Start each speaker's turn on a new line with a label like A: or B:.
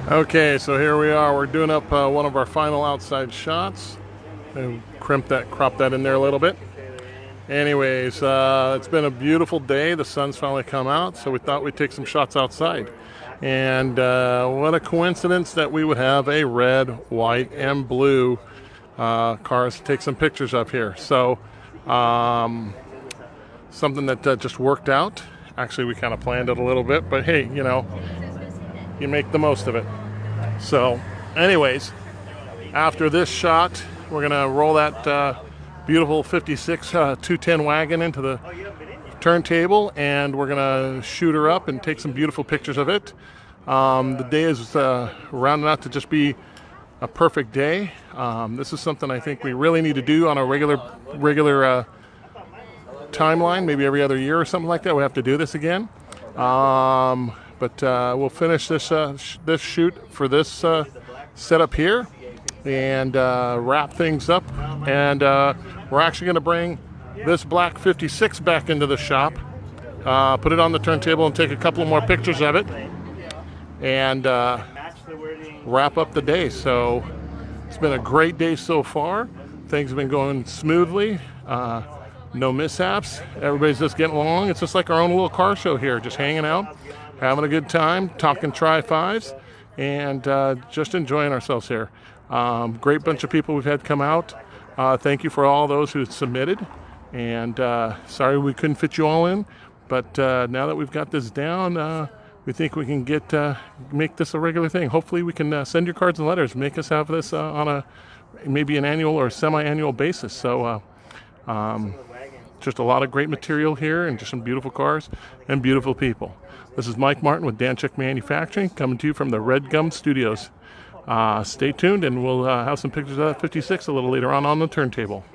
A: Okay, so here we are. We're doing up one of our final outside shots, and crop that in there a little bit. Anyways, it's been a beautiful day. The sun's finally come out, so we thought we'd take some shots outside. And what a coincidence that we would have a red, white, and blue cars to take some pictures of here. So something that just worked out. Actually, we kind of planned it a little bit, but hey, you know, you make the most of it. So anyways, after this shot, we're gonna roll that beautiful 56 210 wagon into the turntable, and we're gonna shoot her up and take some beautiful pictures of it. The day is rounding out to just be a perfect day. This is something I think we really need to do on a regular timeline, maybe every other year or something like that. We have to do this again. But we'll finish this shoot for this setup here and wrap things up. And we're actually going to bring this black 56 back into the shop, put it on the turntable, and take a couple more pictures of it, and wrap up the day. So it's been a great day so far. Things have been going smoothly. No mishaps. Everybody's just getting along. It's just like our own little car show here, just hanging out, having a good time, talking Tri-5s, and just enjoying ourselves here. Great bunch of people we've had come out. Thank you for all those who submitted. And sorry we couldn't fit you all in, but now that we've got this down, we think we can make this a regular thing. Hopefully we can send your cards and letters, make us have this on maybe an annual or semi-annual basis. So just a lot of great material here, and just some beautiful cars and beautiful people. This is Mike Martin with Danchuk Manufacturing, coming to you from the Red Gum Studios. Stay tuned, and we'll have some pictures of that 56 a little later on the turntable.